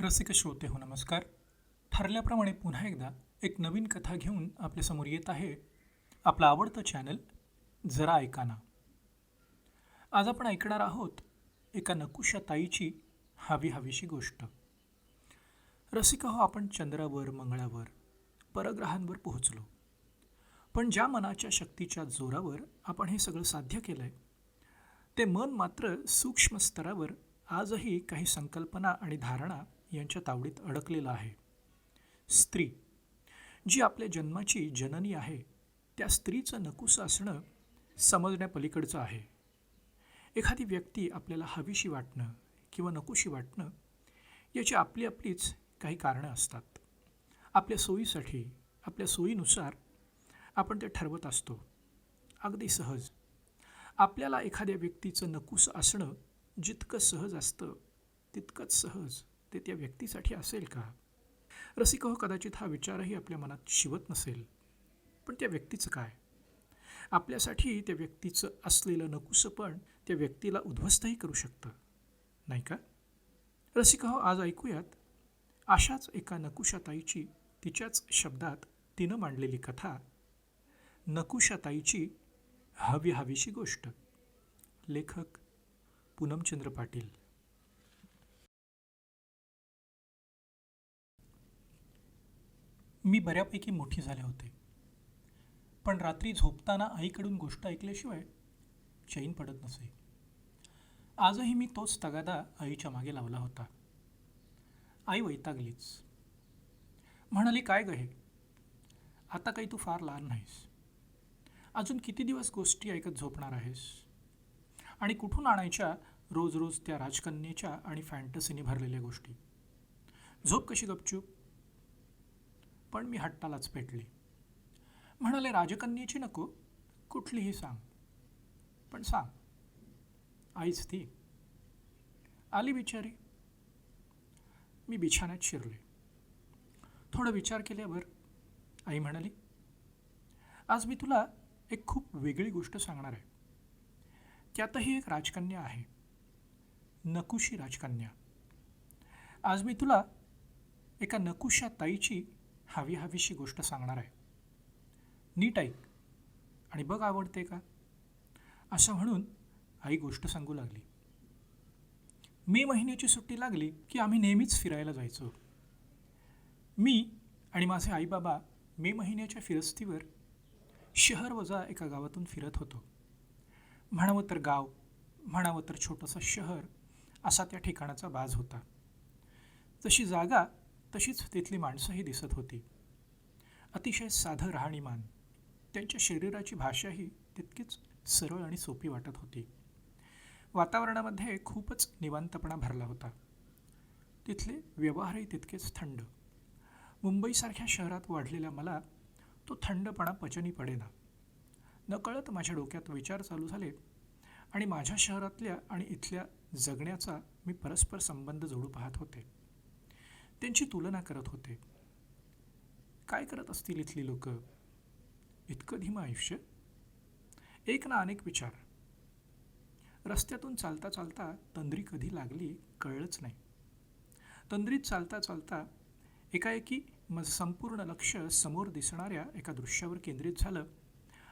रसिक श्रोते हो नमस्कार. ठरल्याप्रमाणे पुन्हा एकदा एक नवीन कथा घेऊन आपल्यासमोर येत आहे आपलं आवडतं चॅनल जरा ऐका ना. आज आपण ऐकणार आहोत एका नकुशा ताईची हवीशी गोष्ट. रसिक हो, आपण चंद्रावर, मंगळावर, परग्रहांवर पोहोचलो. पण ज्या मनाच्या शक्तीच्या जोरावर आपण हे सगळं साध्य केलंय, ते मन मात्र सूक्ष्म स्तरावर आजही काही संकल्पना आणि धारणा यांच्या तावडीत अडकलेलं आहे. स्त्री जी आपल्या जन्माची जननी आहे, त्या स्त्रीचं नकुसं असणं समजण्यापलीकडचं आहे. एखादी व्यक्ती आपल्याला हवीशी वाटणं किंवा नकोशी वाटणं याची आपलीच काही कारणं असतात. आपल्या सोयीसाठी, आपल्या सोयीनुसार आपण ते ठरवत असतो. अगदी सहज आपल्याला एखाद्या व्यक्तीचं नकुसं असणं जितकं सहज असतं, तितकंच सहज ते त्या व्यक्तीसाठी असेल का? रसिक हो, कदाचित हा विचारही आपल्या मनात शिवत नसेल. पण त्या व्यक्तीचं काय? आपल्यासाठी त्या व्यक्तीचं असलेलं नकुसं पण त्या व्यक्तीला उद्ध्वस्तही करू शकतं, नाही का? रसिक हो, आज ऐकूयात अशाच एका नकुशाताईची तिच्याच शब्दात तिनं मांडलेली कथा, नकुशाताईची हवीशी गोष्ट. लेखक पूनमचंद्र पाटील. मी बऱ्यापैकी मोठी झाले होते, पण रात्री झोपताना आईकडून गोष्ट ऐकल्याशिवाय चैन पडत नसे. आजही मी तोच तगादा आईच्या मागे लावला होता. आई वैतागलीच. म्हणाली, काय ग हे, आता काही तू फार लहान नाहीस. अजून किती दिवस गोष्टी ऐकत झोपणार आहेस? आणि कुठून आणायच्या रोज रोज त्या राजकन्येच्या आणि फॅन्टसीने भरलेल्या गोष्टी? झोप कशी गपचूप. पण मी हट्टालाच पेटले. म्हणाले, राजकन्येची नको, कुठलीही सांग, पण सांग. आईच ती. आली बिचारी. मी बिछाण्यात शिरले. थोडा विचार केल्यावर आई म्हणाली, आज मी तुला एक खूप वेगळी गोष्ट सांगणार आहे. त्यातही एक राजकन्या आहे, नकुशी राजकन्या. आज मी तुला एका नकुशा ताईची हवीशी गोष्ट सांगणार आहे. नीट ऐक आणि बघ आवडते का. असं म्हणून आई गोष्ट सांगू लागली. मे महिन्याची सुट्टी लागली की आम्ही नेहमीच फिरायला जायचो. मी आणि माझे आईबाबा मे महिन्याच्या फिरस्तीवर शहर वजा एका गावातून फिरत होतो. म्हणावं तर गाव, म्हणावं तर छोटंसं शहर, असा त्या ठिकाणाचा बाज होता. जशी जागा तशीच तिथली माणसंही दिसत होती. अतिशय साधं राहणीमान. त्यांच्या शरीराची भाषाही तितकीच सरळ आणि सोपी वाटत होती. वातावरणामध्ये खूपच निवांतपणा भरला होता. तिथले व्यवहारही तितकेच थंड. मुंबईसारख्या शहरात वाढलेल्या मला तो थंडपणा पचनी पडेना. नकळत माझ्या डोक्यात विचार चालू झाले आणि माझ्या शहरातल्या आणि इथल्या जगण्याचा मी परस्पर संबंध जोडू पाहत होते. त्यांची तुलना करत होते. काय करत असतील इथली लोक? इतकं धीमं आयुष्य? एक ना अनेक विचार. रस्त्यातून चालता चालता तंद्री कधी लागली कळलंच नाही. तंद्रीत चालता चालता एकाएकी माझं संपूर्ण लक्ष समोर दिसणाऱ्या एका दृश्यावर केंद्रित झालं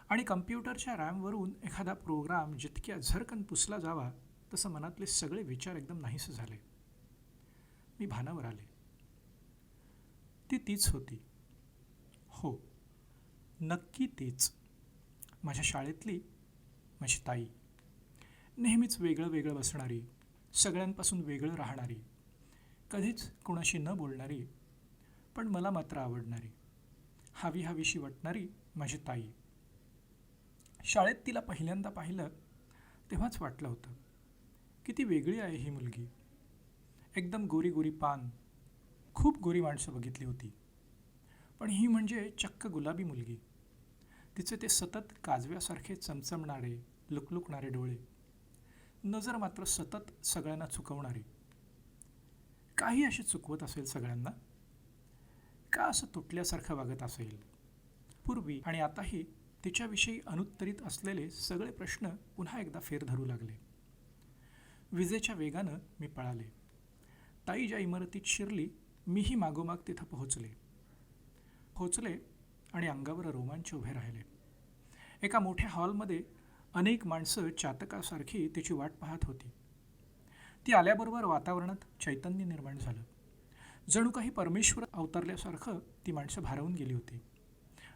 आणि कम्प्युटरच्या रॅमवरून एखादा प्रोग्राम जितक्या झरकन पुसला जावा तसं मनातले सगळे विचार एकदम नाहीसे झाले. मी भानावर आले. ती तीच होती. हो, नक्की तीच. माझ्या शाळेतली माझी ताई. नेहमीच वेगळं वेगळं बसणारी, सगळ्यांपासून वेगळं राहणारी, कधीच कुणाशी न बोलणारी, पण मला मात्र आवडणारी, हवीशी वाटणारी माझी ताई. शाळेत तिला पहिल्यांदा पाहिलं तेव्हाच वाटलं होतं, किती वेगळी आहे ही मुलगी. एकदम गोरी गोरी पान. खूप गोरी माणसं बघितली होती, पण ही म्हणजे चक्क गुलाबी मुलगी. तिचे ते सतत काजव्यासारखे चमचमणारे, लुकलुकणारे डोळे, नजर मात्र सतत सगळ्यांना चुकवणारी. काही अशी चुकवत असेल सगळ्यांना? का असं तुटल्यासारखं वागत असेल? पूर्वी आणि आताही तिच्याविषयी अनुत्तरित असलेले सगळे प्रश्न पुन्हा एकदा फेर धरू लागले. विजेच्या वेगानं मी पळाले. ताई ज्या इमारतीत शिरली मीही मागोमाग तिथं पोहोचले आणि अंगावर रोमांच उभे राहिले. एका मोठ्या हॉलमध्ये अनेक माणसं चातकासारखी तिची वाट पाहत होती. ती आल्याबरोबर वातावरणात चैतन्य निर्माण झालं. जणू काही परमेश्वर अवतरल्यासारखं ती माणसं भारावून गेली होती.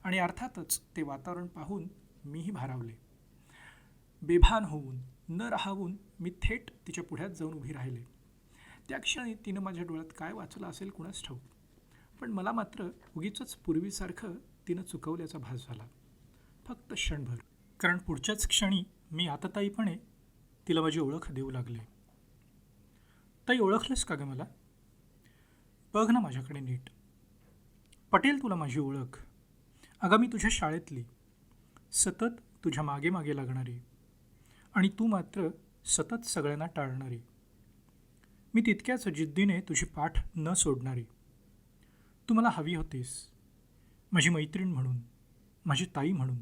आणि अर्थातच ते वातावरण पाहून मीही भारावले. बेभान होऊन न राहावून मी थेट तिच्या पुढ्यात जाऊन उभी राहिले. त्या क्षणी तिनं माझ्या डोळ्यात काय वाचलं असेल कुणास ठाऊक, पण मला मात्र उगीचच पूर्वीसारखं तिनं चुकवल्याचा भास झाला. फक्त क्षणभर. कारण पुढच्याच क्षणी मी आतताईपणे तिला माझी ओळख देऊ लागले. ताई, ओळखलंस का गं मला? बघ ना माझ्याकडे नीट. पटेल तुला माझी ओळख. अगं, मी तुझ्या शाळेतली, सतत तुझ्या मागे मागे लागणारी, आणि तू मात्र सतत सगळ्यांना टाळणारी. मी तितक्याच जिद्दीने तुझी पाठ न सोडणारी. तू मला हवी होतीस, माझी मैत्रीण म्हणून, माझी ताई म्हणून.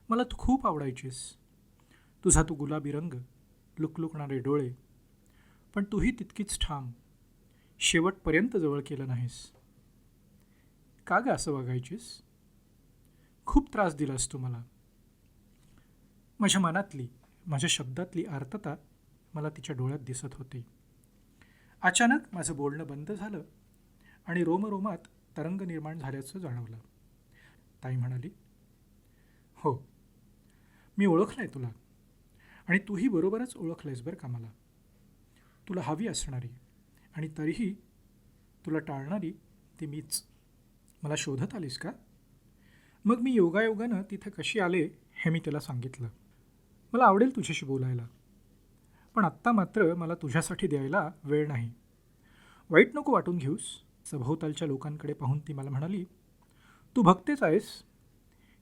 मला तू खूप आवडायचीस. तुझा तू गुलाबी रंग, लुकलुकणारे डोळे. पण तूही तितकीच ठाम. शेवटपर्यंत जवळ केलं नाहीस. का गं असं वागायचीस? खूप त्रास दिलास तू मला. माझ्या मनातली, माझ्या शब्दातली आर्तता मला तिच्या डोळ्यात दिसत होती. अचानक माझं बोलणं बंद झालं आणि रोमरोमात तरंग निर्माण झाल्याचं जाणवलं. ताई म्हणाली, हो, मी ओळखलंय तुला, आणि तूही बरोबरच ओळखलंयस बरं का मला. तुला हवी असणारी आणि तरीही तुला टाळणारी ती मीच. मला शोधत आलीस का? मग मी योगायोगानं तिथं कशी आले हे मी तिला सांगितलं. मला आवडेल तुझ्याशी बोलायला, पण आत्ता मात्र मला तुझ्यासाठी द्यायला वेळ नाही. वाईट नको वाटून घेऊस. सभोवतालच्या लोकांकडे पाहून ती मला म्हणाली, तू भक्तेच आहेस.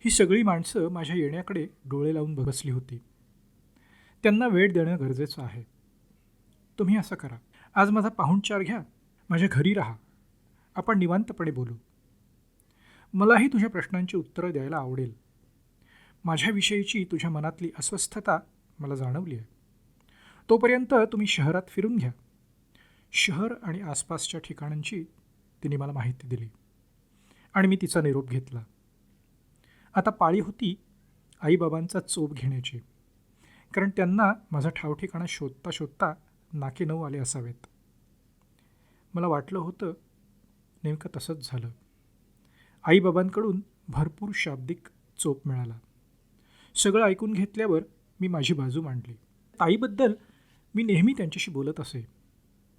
ही सगळी माणसं माझ्या येण्याकडे डोळे लावून बसली होती. त्यांना वेळ देणं गरजेचं आहे. तुम्ही असं करा, आज माझा पाहुणचार घ्या, माझ्या घरी राहा, आपण निवांतपणे बोलू. मलाही तुझ्या प्रश्नांची उत्तरं द्यायला आवडेल. माझ्याविषयीची तुझ्या मनातली अस्वस्थता मला जाणवली आहे. तोपर्यंत तुम्ही शहरात फिरून घ्या. शहर आणि आसपासच्या ठिकाणांची तिने मला माहिती दिली आणि मी तिचा निरोप घेतला. आता पाळी होती आईबाबांचा चोप घेण्याची, कारण त्यांना माझा ठावठिकाणा शोधता शोधता नाके नऊ आले असावेत. मला वाटलं होतं नेमकं तसंच झालं. आईबाबांकडून भरपूर शाब्दिक चोप मिळाला. सगळं ऐकून घेतल्यावर मी माझी बाजू मांडली. ताईबद्दल मी नेहमी त्यांच्याशी बोलत असे,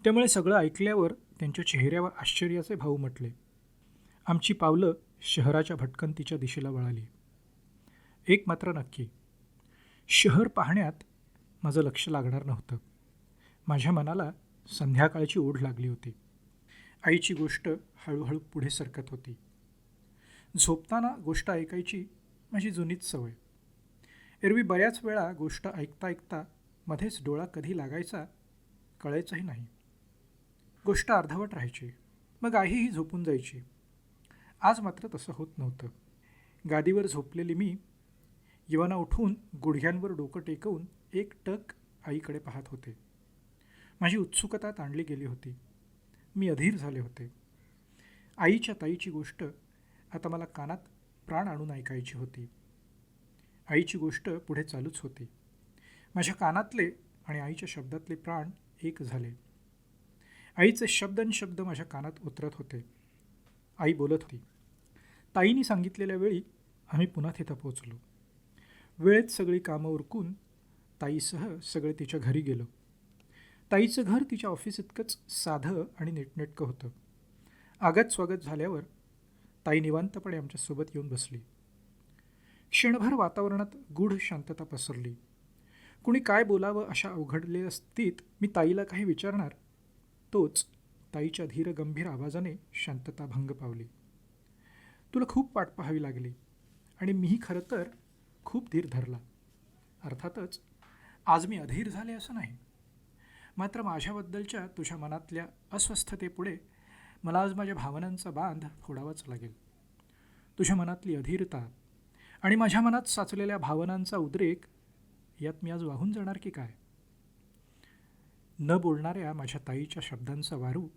त्यामुळे सगळं ऐकल्यावर त्यांच्या चेहऱ्यावर आश्चर्याचे भाव उमटले. आमची पावलं शहराच्या भटकंतीच्या दिशेला वळाली. एक मात्र नक्की, शहर पाहण्यात माझं लक्ष लागणार नव्हतं. माझ्या मनाला संध्याकाळची ओढ लागली होती. आईची गोष्ट हळूहळू पुढे सरकत होती. झोपताना गोष्ट ऐकायची माझी जुनीच सवय. एरवी बऱ्याच वेळा गोष्ट ऐकता ऐकता मध्येच डोळा कधी लागायचा कळायचंही नाही. गोष्ट अर्धवट राहायची, मग आईही झोपून जायची. आज मात्र तसं होत नव्हतं. गादीवर झोपलेली मी यवना उठून गुडघ्यांवर डोकं टेकवून एक टक आईकडे पाहत होते. माझी उत्सुकता ताणली गेली होती. मी अधीर झाले होते. आईच्या ताईची गोष्ट आता मला कानात प्राण आणून ऐकायची होती. आईची गोष्ट पुढे चालूच होती. माझ्या कानातले आणि आईच्या शब्दातले प्राण एक झाले. आईचे शब्द माझ्या कानात उतरत होते. आई बोलत होती. ताईने सांगितलेल्या वेळी आम्ही पुन्हा तिथं पोचलो. वेळेत सगळी कामं उरकून ताईसह सगळे तिच्या घरी गेलो. ताईचं घर तिच्या ऑफिस इतकंच साधं आणि नीटनेटकं होतं. आगत स्वागत झाल्यावर ताई निवांतपणे आमच्यासोबत येऊन बसली. क्षणभर वातावरणात गूढ शांतता पसरली. कुणी काय बोलावं अशा अवघडलेल्या स्थितीत मी ताईला काही विचारणार, तोच ताईच्या धीर गंभीर आवाजाने शांतता भंग पावली. तुला खूप वाट पाहावी लागली आणि मीही खरं तर खूप धीर धरला. अर्थातच आज मी अधीर झाले असं नाही, मात्र माझ्याबद्दलच्या तुझ्या मनातल्या अस्वस्थतेपुढे मला आज माझ्या भावनांचा बांध फोडावाच लागेल. तुझ्या मनातली अधीरता आणि माझ्या मनात साचलेल्या भावनांचा उद्रेक यात मी आज वाहून जाणार की काय? न बोलणाऱ्या माझ्या ताईच्या शब्दांचा वारू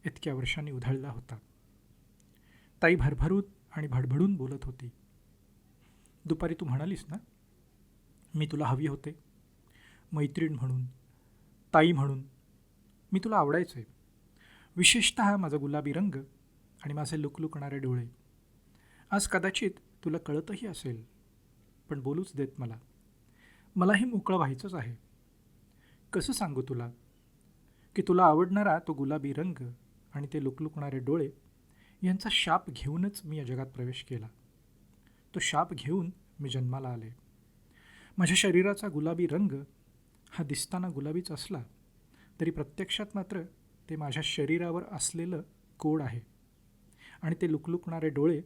इतक्या वर्षांनी उधळला होता. ताई भरभरून आणि भडभडून बोलत होती. दुपारी तू म्हणालीस ना, मी तुला हवी होते, मैत्रीण म्हणून, ताई म्हणून. मी तुला आवडायचे, विशेषतः माझा गुलाबी रंग आणि माझे लुकलुकणारे डोळे. आज कदाचित तुला कळतही असेल, पण बोलूच देत मला. मलाही मोकळं व्हायचंच आहे. कसं सांगू तुला की तुला आवडणारा तो गुलाबी रंग आणि ते लुकलुकणारे डोळे यांचा शाप घेऊनच मी या जगात प्रवेश केला. तो शाप घेऊन मी जन्माला आले. माझ्या शरीराचा गुलाबी रंग हा दिसताना गुलाबीच असला तरी प्रत्यक्षात मात्र ते माझ्या शरीरावर असलेलं कोड आहे. आणि ते लुकलुकणारे डोळे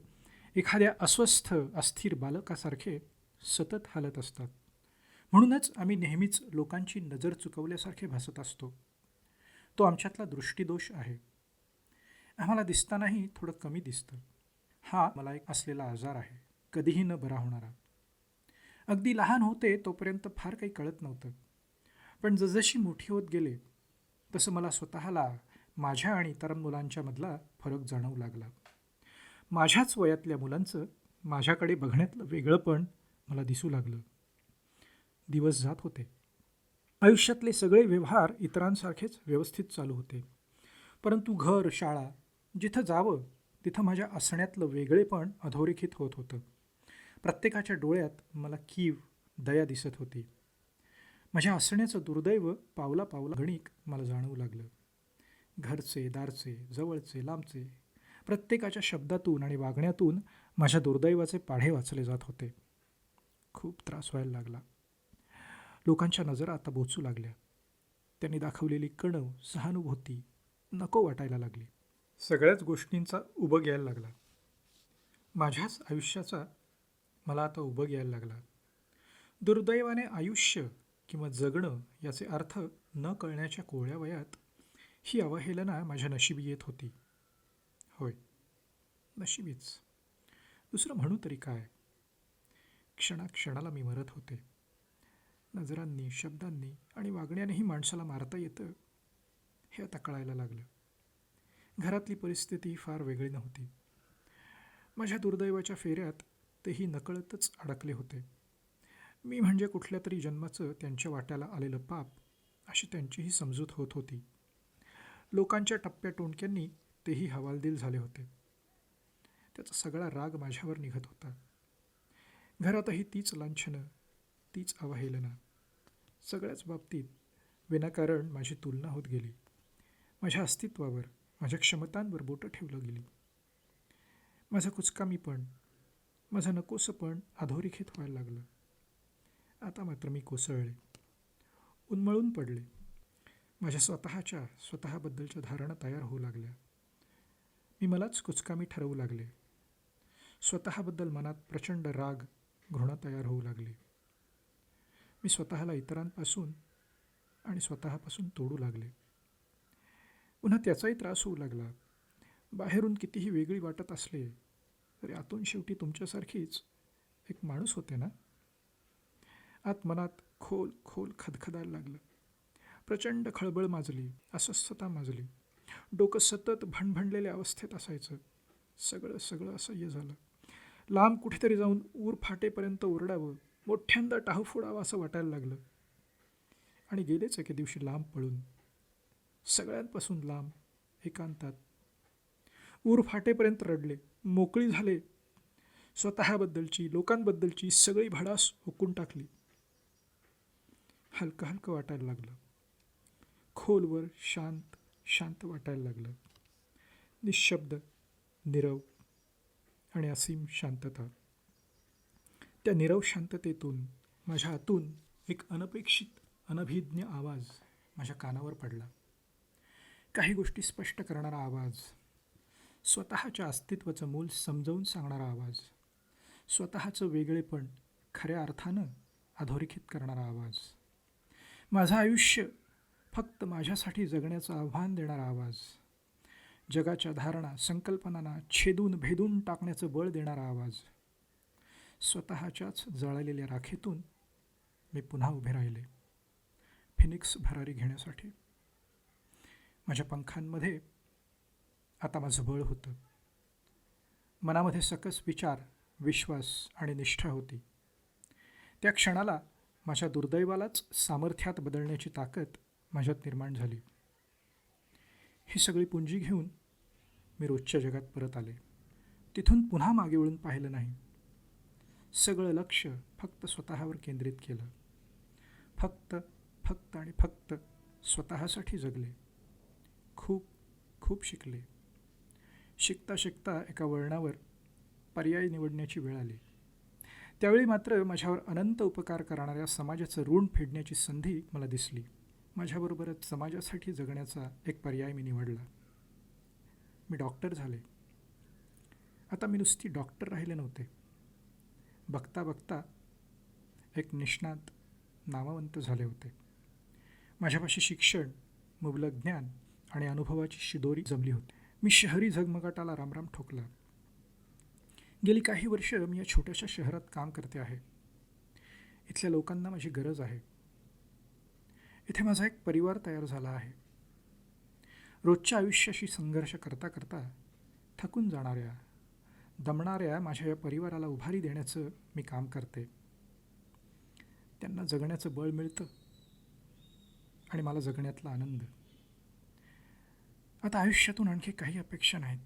एखाद्या अस्वस्थ अस्थिर बालकासारखे सतत हालत असतात. म्हणूनच आम्ही नेहमीच लोकांची नजर चुकवल्यासारखे भासत असतो. तो आमच्यातला दृष्टिदोष आहे. आम्हाला दिसतानाही थोडं कमी दिसतं. हा मला एक असलेला आजार आहे, कधीही न बरा होणारा. अगदी लहान होते तोपर्यंत फार काही कळत नव्हतं, पण जसजशी मोठी होत गेले तसं मला स्वतःला माझ्या आणि इतर मुलांच्या मधला फरक जाणवू लागला. माझ्याच वयातल्या मुलांचं माझ्याकडे बघण्यातलं वेगळंपण मला दिसू लागलं. दिवस जात होते. आयुष्यातले सगळे व्यवहार इतरांसारखेच व्यवस्थित चालू होते, परंतु घर, शाळा, जिथं जावं तिथं माझ्या असण्यातलं वेगळेपण अधोरेखित होत होतं. प्रत्येकाच्या डोळ्यात मला कीव, दया दिसत होती. माझ्या असण्याचं दुर्दैव पावला पावला गणिक मला जाणवू लागलं. घरचे, दारचे, जवळचे, लांबचे, प्रत्येकाच्या शब्दातून आणि वागण्यातून माझ्या दुर्दैवाचे पाढे वाचले जात होते. खूप त्रास व्हायला लागला. लोकांच्या नजरा आता बोचू लागल्या. त्यांनी दाखवलेली कणव, सहानुभूती नको वाटायला लागली. सगळ्याच गोष्टींचा उबग यायला लागला. माझ्याच आयुष्याचा मला आता उबग यायला लागला. दुर्दैवाने आयुष्य किंवा जगणं याचे अर्थ न कळण्याच्या कोवळ्या वयात ही अवहेलना माझ्या नशिबी येत होती. होय, नशिबीच. दुसरं म्हणू तरी काय. क्षणाक्षणाला मी मरत होते. नजरांनी, शब्दांनी आणि वागण्यानेही माणसाला मारता येतं हे आता कळायला लागलं. घरातली परिस्थिती फार वेगळी नव्हती. माझ्या दुर्दैवाच्या फेऱ्यात तेही नकळतच अडकले होते. मी म्हणजे कुठल्या तरी जन्माचं त्यांच्या वाट्याला आलेलं पाप अशी त्यांचीही समजूत होत होती. लोकांच्या टप्प्या टोणक्यांनी तेही हवालदिल झाले होते. त्याचा सगळा राग माझ्यावर निघत होता. घरातही तीच लांछनं, तीच अवहेलना. सगळ्याच बाबतीत विनाकारण माझी तुलना होत गेली. माझ्या अस्तित्वावर, माझ्या क्षमतांवर बोटं ठेवलं गेली. माझं कुचकामीपण, माझं नकोसंपण अधोरेखित व्हायला लागलं. आता मात्र मी कोसळले, उन्मळून पडले. माझ्या स्वतःबद्दलच्या धारणा तयार होऊ लागल्या. मी मलाच कुचकामी ठरवू लागले. स्वतःबद्दल मनात प्रचंड राग, घृणा तयार होऊ लागली. मी स्वतःला इतरांपासून आणि स्वतःपासून तोडू लागले. पुन्हा त्याचाही त्रास होऊ लागला. बाहेरून कितीही वेगळी वाटत असले तरी आतून शेवटी तुमच्यासारखीच एक माणूस होते ना. आतमनात खोल खोल खदखदायला लागलं. प्रचंड खळबळ माजली, अस्वस्थता माजली. डोकं सतत भणभणलेल्या अवस्थेत असायचं. सगळं असह्य झालं. लांब कुठेतरी जाऊन ऊर फाटेपर्यंत ओरडावं, मोठ्यांदा टाहू फोडावं असं वाटायला लागलं. आणि गेलेच एके दिवशी लांब पळून, सगळ्यांपासून लांब, एकांतात. ऊर फाटेपर्यंत रडले, मोकळी झाले. स्वतःबद्दलची, लोकांबद्दलची सगळी भडास हुकून टाकली. हलकं हलकं वाटायला लागलं. खोलवर शांत वाटायला लागलं. निशब्द, नीरव आणि असीम शांतता. त्या नीरव शांततेतून माझ्या आतून एक अनपेक्षित, अनभिज्ञ आवाज माझ्या कानावर पडला. काही गोष्टी स्पष्ट करणारा आवाज, स्वतःच्या अस्तित्वाचं मूल समजावून सांगणारा आवाज, स्वतःचं वेगळेपण खऱ्या अर्थानं अधोरेखित करणारा आवाज, माझं आयुष्य फक्त माझ्यासाठी जगण्याचं आव्हान देणारा आवाज, जगाच्या धारणा, संकल्पनांना छेदून भेदून टाकण्याचं बळ देणारा आवाज. स्वतःच्याच जळलेल्या राखेतून मी पुन्हा उभे राहिले, फिनिक्स भरारी घेण्यासाठी. माझ्या पंखांमध्ये आता माझं बळ होतं. मनामध्ये सकस विचार, विश्वास आणि निष्ठा होती. त्या क्षणाला माझ्या दुर्दैवालाच सामर्थ्यात बदलण्याची ताकद माझ्यात निर्माण झाली. ही सगळी पुंजी घेऊन मी रोजच्या जगात परत आले. तिथून पुन्हा मागे वळून पाहिलं नाही. सगळं लक्ष फक्त स्वतःवर केंद्रित केलं. फक्त फक्त आणि फक्त स्वतःसाठी जगले. खूप खूप शिकले. शिकता शिकता एका वळणावर पर्याय निवडण्याची वेळ आली. त्यावेळी मात्र माझ्यावर अनंत उपकार करणाऱ्या समाजाचं ऋण फेडण्याची संधी मला दिसली. माझ्याबरोबरच समाजासाठी जगण्याचा एक पर्याय मी निवडला. मी डॉक्टर झाले. आता मी नुसती डॉक्टर राहिले नव्हते. बघता बघता एक निष्णात, नामवंत झाले होते. माझ्यापाशी शिक्षण, मुबलक ज्ञान आणि अनुभवाची शिदोरी जमली होती. मी शहरी झगमगाटाला रामराम ठोकला. गेली काही वर्ष मी या छोट्याशा शहरात काम करते आहे. इथल्या लोकांना माझी गरज आहे. इथे माझा एक परिवार तयार झाला आहे. रोजच्या आयुष्याशी संघर्ष करता करता थकून जाणाऱ्या, दमणाऱ्या माझ्या या परिवाराला उभारी देण्याचं मी काम करते. त्यांना जगण्याचं बळ मिळतं आणि मला जगण्यातला आनंद. आता आयुष्यातून आणखी काही अपेक्षा नाहीत.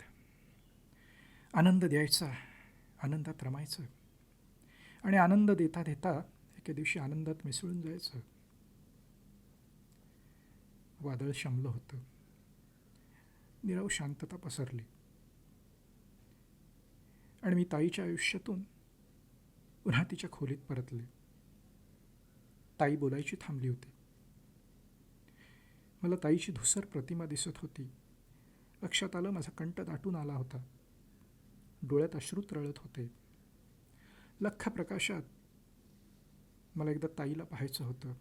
आनंद द्यायचा, आनंदात रमायचं आणि आनंद देता देता एके दिवशी आनंदात मिसळून जायचं. वादळ शमलं होतं. नीरव शांतता पसरली आणि मी ताईच्या आयुष्यातून पुन्हा तिच्या खोलीत परतले. ताई बोलायची थांबली होती. मला ताईची धुसर प्रतिमा दिसत होती. लक्षात आलं माझा कंठ दाटून आला होता. डोळ्यात अश्रू तरळत होते. लख्ख प्रकाशात मला एकदा ताईला पाहायचं होतं.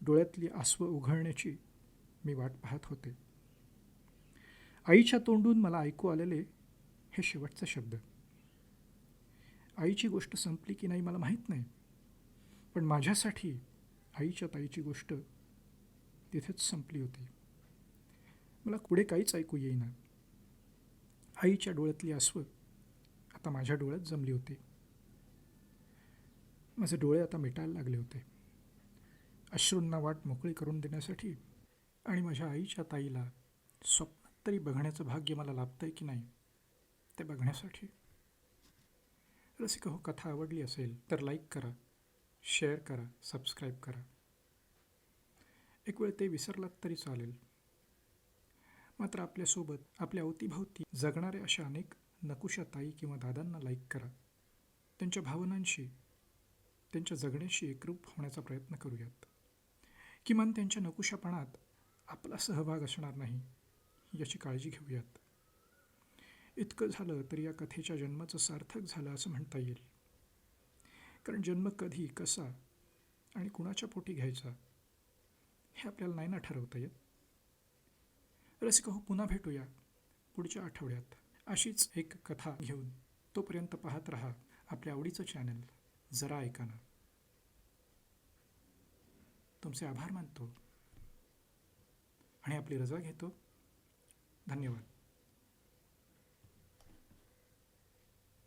डोळ्यातली आसवं उघळण्याची मी वाट पाहत होते. आईच्या तोंडून मला ऐकू आलेले हे शेवटचे शब्द. आईची गोष्ट संपली की नाही मला माहीत नाही, पण माझ्यासाठी आईच्या ताईची गोष्ट तिथेच संपली होती. मला पुढे काहीच ऐकू येईना. आईच्या डोळ्यातली आसवं आता माझ्या डोळ्यात जमली होती. माझे डोळे आता मिटायला लागले होते. अश्रूंना वाट मोकळी करून देण्यासाठी आणि माझ्या आईच्या ताईला स्वप्नात तरी बघण्याचं भाग्य मला लाभतंय की नाही ते बघण्यासाठी. रसिक हो, कथा आवडली असेल तर लाईक करा, शेअर करा, सबस्क्राईब करा. एक वेळ ते विसरलात तरी चालेल. मात्र आपल्यासोबत, आपल्या अवतीभवती जगणाऱ्या अशा अनेक नकुशा ताई किंवा दादांना लाईक करा. त्यांच्या भावनांशी, त्यांच्या जगण्याशी एकरूप होण्याचा प्रयत्न करूयात. किमान त्यांच्या नकुशापणात आपला सहभाग असणार नाही याची काळजी घेऊयात. इतकं झालं तरी या कथेच्या जन्माचं सार्थक झालं असं म्हणता येईल. कारण जन्म कधी, कसा आणि कुणाच्या पोटी घ्यायचा हे आपल्याला नाही ना ठरवता येत. रसिक हो, पुन्हा भेटूया पुढच्या आठवड्यात अशीच एक कथा घेऊन. तोपर्यंत पाहत रहा आपल्या आवडीचं चॅनल जरा ऐका ना. तुमचे आभार मानतो आणि आपली रजा घेतो. धन्यवाद.